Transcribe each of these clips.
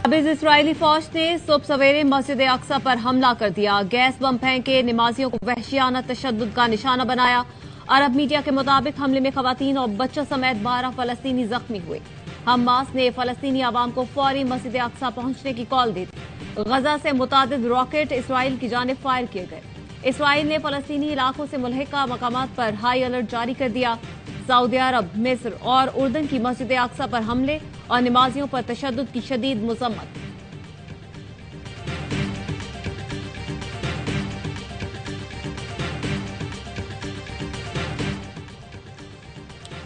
काबिज इसराइली फौज ने सुबह सवेरे मस्जिद अक्सा पर हमला कर दिया। गैस बम फेंके नमाजियों को वहशियाना तशद्दुद का निशाना बनाया। अरब मीडिया के मुताबिक हमले में खवातीन और बच्चों समेत 12 फलस्तीनी जख्मी हुए। हमास ने फलस्तीनी आवाम को फौरी मस्जिद अक्सा पहुंचने की कॉल दी थी। गजा से मुतादिद रॉकेट इसराइल की जानिब फायर किए गए। इसराइल ने फलस्तीनी इलाकों से मुल्हिका मकामात पर हाई अलर्ट जारी कर दिया। सऊदी अरब, मिस्र और उर्दन की मस्जिद अक्सा पर हमले और नमाजियों पर तशद्दुद की शदीद मज़म्मत।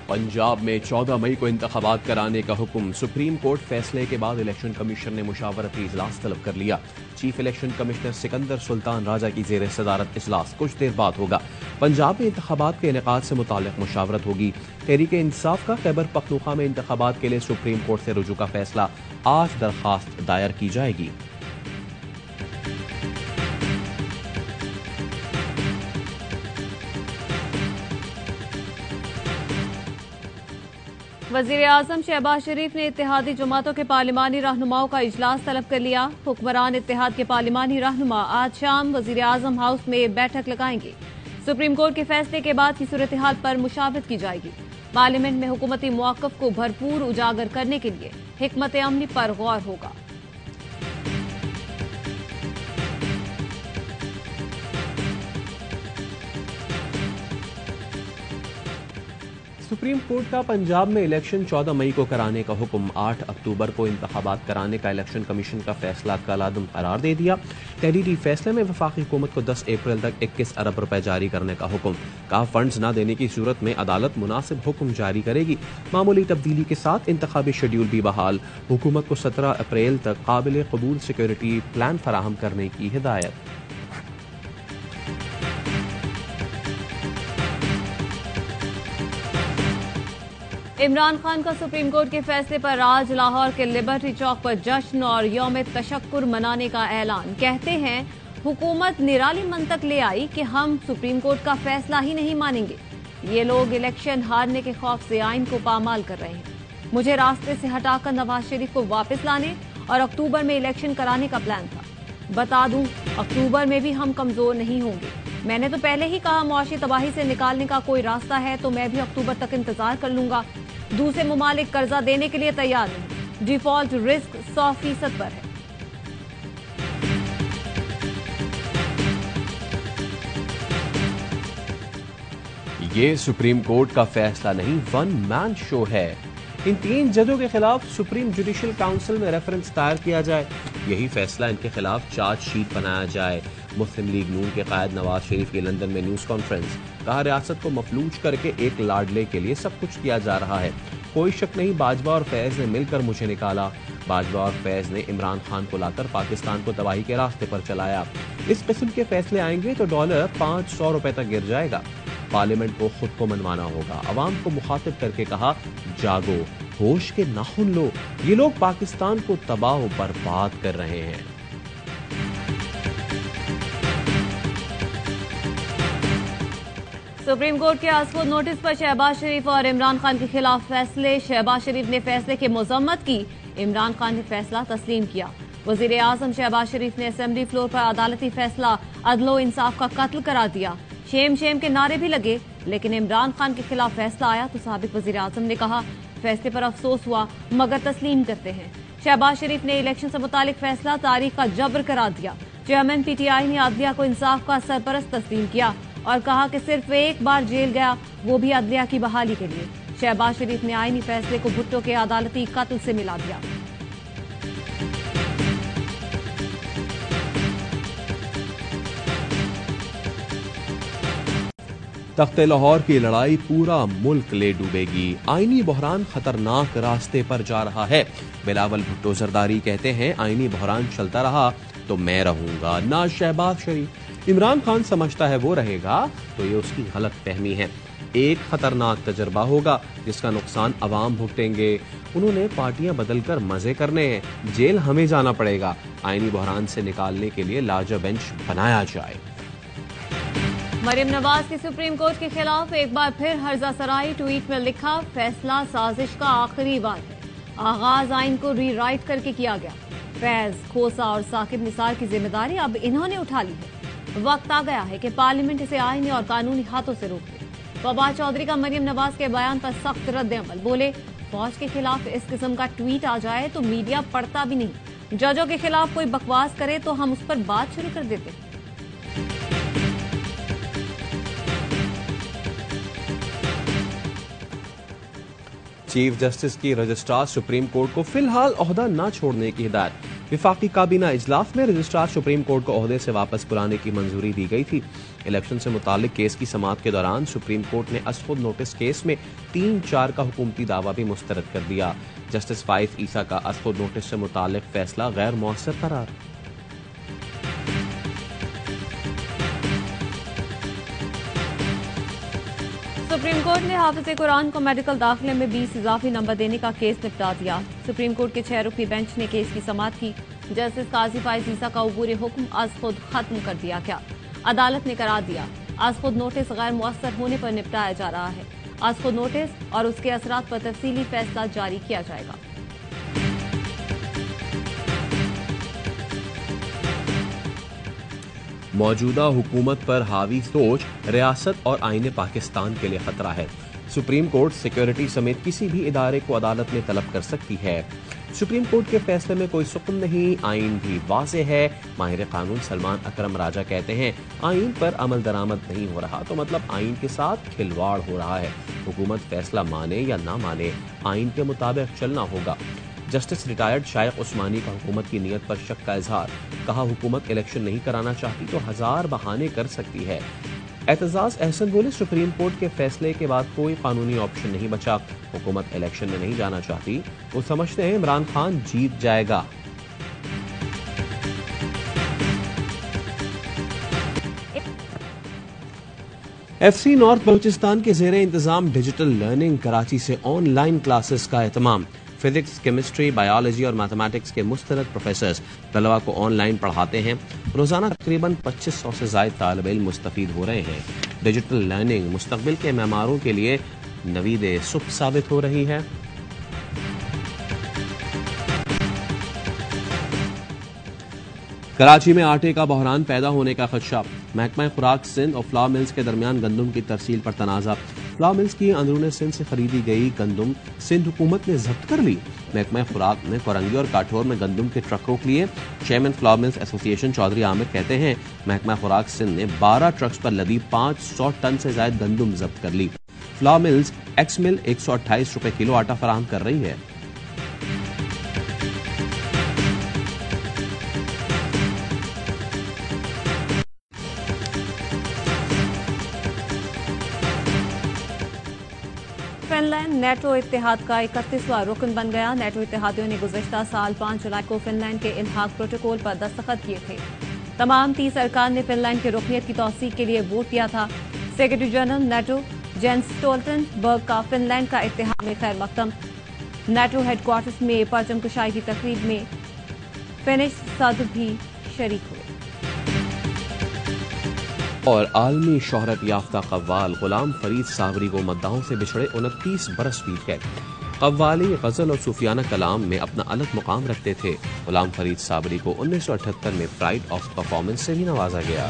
पंजाब में 14 मई को इंतखाबात कराने का हुक्म। सुप्रीम कोर्ट फैसले के बाद इलेक्शन कमीशन ने मुशावरती इजलास तलब कर लिया। Chief election commissioner Sikandar Sultan Raja की जेर सदारत इजलास कुछ देर बाद होगा। पंजाब में इंतखाबात के इनेकाद से मुताल्लिक मुशावरत होगी। तहरीक इंसाफ का खैबर पख्तूनख्वा में इंतखाबात के लिए सुप्रीम कोर्ट से रुजू का फैसला। आज दरखास्त दायर की जाएगी। वजीर आजम शहबाज शरीफ ने इत्तेहादी जमातों के पार्लिमानी रहनुमाओं का इजलास तलब कर लिया। हुक्मरान इत्तेहाद के पार्लिमानी रहनुमा आज शाम वजीर आजम हाउस में बैठक लगाएंगे। सुप्रीम कोर्ट के फैसले के बाद की सूरत हाल पर मुशावरत की जाएगी। पार्लियामेंट में हुकूमती मौक़िफ़ को भरपूर उजागर करने के लिए हिकमत अमली पर गौर होगा। सुप्रीम कोर्ट का पंजाब में इलेक्शन 14 मई को कराने का हुक्म। 8 अक्टूबर को इंतखाबात कराने का इलेक्शन कमीशन का फैसला कलादम करार दे दिया। तहरीरी फैसले में वफाकी हुकूमत को 10 अप्रैल तक 21 अरब रुपए जारी करने का हुक्म। कहा फंड्स न देने की सूरत में अदालत मुनासिब हुक्म जारी करेगी। मामूली तब्दीली के साथ इंतखाबी शेड्यूल भी बहाल। हुकूमत को 17 अप्रैल तक काबिल कबूल सिक्योरिटी प्लान फराहम करने की हिदायत। इमरान खान का सुप्रीम कोर्ट के फैसले पर आज लाहौर के लिबर्टी चौक पर जश्न और यौम तशक्कुर मनाने का ऐलान। कहते हैं हुकूमत निराली मंतक ले आई कि हम सुप्रीम कोर्ट का फैसला ही नहीं मानेंगे। ये लोग इलेक्शन हारने के खौफ से आइन को पामाल कर रहे हैं। मुझे रास्ते से हटाकर नवाज शरीफ को वापस लाने और अक्टूबर में इलेक्शन कराने का प्लान था। बता दूं, अक्टूबर में भी हम कमजोर नहीं होंगे। मैंने तो पहले ही कहा मुआशी तबाही से निकालने का कोई रास्ता है तो मैं भी अक्टूबर तक इंतजार कर लूंगा। दूसरे मुमालिक कर्जा देने के लिए तैयार नहीं। डिफॉल्ट रिस्क 100% पर है। ये सुप्रीम कोर्ट का फैसला नहीं, वन मैन शो है। इन 3 जजों के खिलाफ सुप्रीम जुडिशल काउंसिल में रेफरेंस दायर किया जाए। यही फैसला इनके खिलाफ चार्जशीट बनाया जाए। मुस्लिम लीग नून के कायद नवाज शरीफ की लंदन में न्यूज कॉन्फ्रेंस। कहा रियासत को मफलूज करके एक लाडले के लिए सब कुछ किया जा रहा है। कोई शक नहीं, बाजवा और फैज ने मिलकर मुझे निकाला। बाजवा और फैज ने इमरान खान को लाकर पाकिस्तान को तबाही के रास्ते पर चलाया। इस किस्म के फैसले आएंगे तो डॉलर 500 रुपए तक गिर जाएगा। पार्लियामेंट को खुद को मनवाना होगा। अवाम को मुखातिब करके कहा जागो, होश के नाखून लो। ये लोग पाकिस्तान को तबाह और बर्बाद कर रहे हैं। सुप्रीम कोर्ट के आसफोद नोटिस पर शहबाज शरीफ और इमरान खान के खिलाफ फैसले। शहबाज शरीफ ने फैसले की मजम्मत की। इमरान खान ने फैसला तस्लीम किया। वजीर आजम शहबाज शरीफ ने असेंबली फ्लोर पर अदालती फैसला अदलो इंसाफ का कत्ल करार दिया। शेम शेम के नारे भी लगे, लेकिन इमरान खान के खिलाफ फैसला आया तो साबिक वजीर आजम ने कहा फैसले पर अफसोस हुआ मगर तस्लीम करते हैं। शहबाज शरीफ ने इलेक्शन से मुतालिक फैसला तारीख का जबर करार दिया। चेयरमैन पीटीआई ने अदलिया को इंसाफ का सरपरस्त तस्लीम किया और कहा कि सिर्फ एक बार जेल गया, वो भी अदलिया की बहाली के लिए। शहबाज शरीफ ने आईनी फैसले को भुट्टो के अदालती कत्ल से मिला दिया। तख्ते लाहौर की लड़ाई पूरा मुल्क ले डूबेगी। आईनी बहरान खतरनाक रास्ते पर जा रहा है। बिलावल भुट्टो जरदारी कहते हैं आईनी बहरान चलता रहा तो मैं रहूंगा, ना शहबाज शरीफ। इमरान खान समझता है वो रहेगा तो ये उसकी गलत फहमी है। एक खतरनाक तजर्बा होगा जिसका नुकसान अवाम भुगतेंगे। उन्होंने पार्टियां बदलकर मजे करने हैं। जेल हमें जाना पड़ेगा। आईनी बहरान से निकालने के लिए लार्जर बेंच बनाया जाए। मरियम नवाज की सुप्रीम कोर्ट के खिलाफ एक बार फिर हर्जा सराई। ट्वीट में लिखा फैसला साजिश का आखिरी बार है। آغاز آئین کو ری رائٹ کر کے کیا گیا. فیض کھوسا اور ثاقب نثار کی ذمہ داری اب انہوں نے اٹھا لی ہے. وقت آ گیا ہے کہ پارلیمنٹ اسے آئینی اور قانونی ہاتھوں سے روک دے. فواد چودھری کا مریم نواز کے بیان پر سخت رد عمل. بولے فوج کے خلاف اس قسم کا ٹویٹ آ جائے تو میڈیا پڑھتا بھی نہیں. ججوں کے خلاف کوئی بکواس کرے تو ہم اس پر بات شروع کر دیتے. چیف جسٹس کی رجسٹرار سپریم کورٹ کو فی الحال عہدہ نہ چھوڑنے کی ہدایت. وفاقی کابینہ اجلاس میں رجسٹرار سپریم کورٹ کو عہدے سے واپس بلانے کی منظوری دی گئی تھی. الیکشن سے متعلق کیس کی سماعت کے دوران سپریم کورٹ نے از خود نوٹس کیس میں 3-4 کا حکومتی دعویٰ بھی مسترد کر دیا. جسٹس فائز عیسیٰ کا از خود نوٹس سے متعلق فیصلہ غیر مؤثر قرار. سپریم کورٹ نے حافظ قرآن کو میڈیکل داخلے میں 20 اضافی نمبر دینے کا کیس نپٹا دیا. سپریم کورٹ کے 6 رکنی بینچ نے کیس کی سماعت کی. جسٹس قاضی فائز عیسیٰ کا عبوری حکم از خود ختم کر دیا گیا. عدالت نے قرار دیا از خود نوٹس غیر مؤثر ہونے پر نپٹایا جا رہا ہے. از خود نوٹس اور اس کے اثرات پر تفصیلی فیصلہ جاری کیا جائے گا. موجودہ حکومت پر حاوی سوچ ریاست اور آئین پاکستان کے لیے خطرہ ہے. سپریم کورٹ سیکیورٹی سمیت کسی بھی ادارے کو عدالت میں طلب کر سکتی ہے. سپریم کورٹ کے فیصلے میں کوئی سکون نہیں، آئین بھی واضح ہے. ماہر قانون سلمان اکرم راجہ کہتے ہیں آئین پر عمل درآمد نہیں ہو رہا تو مطلب آئین کے ساتھ کھلواڑ ہو رہا ہے. حکومت فیصلہ مانے یا نہ مانے آئین کے مطابق چلنا ہوگا. جسٹس ریٹائرڈ شائق عثمانی کا حکومت کی نیت پر شک کا اظہار. کہا حکومت الیکشن نہیں کرانا چاہتی تو 1000 بہانے کر سکتی ہے. اعتزاز احسن بولے سپریم کورٹ کے فیصلے کے بعد کوئی قانونی آپشن نہیں بچا. حکومت الیکشن میں نہیں جانا چاہتی. وہ سمجھتے ہیں عمران خان جیت جائے گا. ایف سی نارتھ بلوچستان کے زیر انتظام ڈیجیٹل لرننگ کراچی سے آن لائن کلاسز کا اہتمام. فزکس، کیمسٹری، بایولوجی اور میتھمیٹکس کے مستند پروفیسرز طلباء کو آن لائن پڑھاتے ہیں. روزانہ تقریباً 2500 سے زائد طالب علم مستفید ہو رہے ہیں. ڈیجیٹل لرننگ مستقبل کے معماروں کے لیے نوید صبح ثابت ہو رہی ہے. کراچی میں آٹے کا بحران پیدا ہونے کا خدشہ. محکمہ خوراک سندھ اور فلاور ملز کے درمیان گندم کی ترسیل پر تنازع. فلاور ملز کی اندرون سندھ سے خریدی گئی گندم سندھ حکومت نے ضبط کر لی. محکمہ خوراک نے کورنگی اور کاٹھور میں گندم کے ٹرک روک لیے. چیئرمین فلاور ملز ایسوسی ایشن چودھری عامر کہتے ہیں محکمہ خوراک سندھ نے 12 ٹرکس پر لدی 500 ٹن سے زائد گندم ضبط کر لی. فلاور ملز ایکس مل 128 روپے کلو آٹا فراہم کر رہی ہے. فن لینڈ نیٹو اتحاد کا 31واں رکن بن گیا. نیٹو اتحادیوں نے گزشتہ سال 5 جولائی کو فن لینڈ کے الحاق پروٹوکول پر دستخط کیے تھے. تمام 30 ارکان نے فن لینڈ کی رکنیت کی توثیق کے لیے ووٹ دیا تھا. Secretary general NATO jeans Stoltenberg کا فن لینڈ کا اتحاد میں خیر مقدم. نیٹو ہیڈ کوارٹرز میں پرچم کشائی کی تقریب میں فینش صدر بھی شریک ہوئے. اور عالمی شہرت یافتہ قوال غلام فرید صابری کو مداحوں سے بچھڑے 29 برس بیت گئے. قوالی، غزل اور صوفیانہ کلام میں اپنا الگ مقام رکھتے تھے. غلام فرید صابری کو 1978 میں پرائڈ آف پرفارمنس سے بھی نوازا گیا.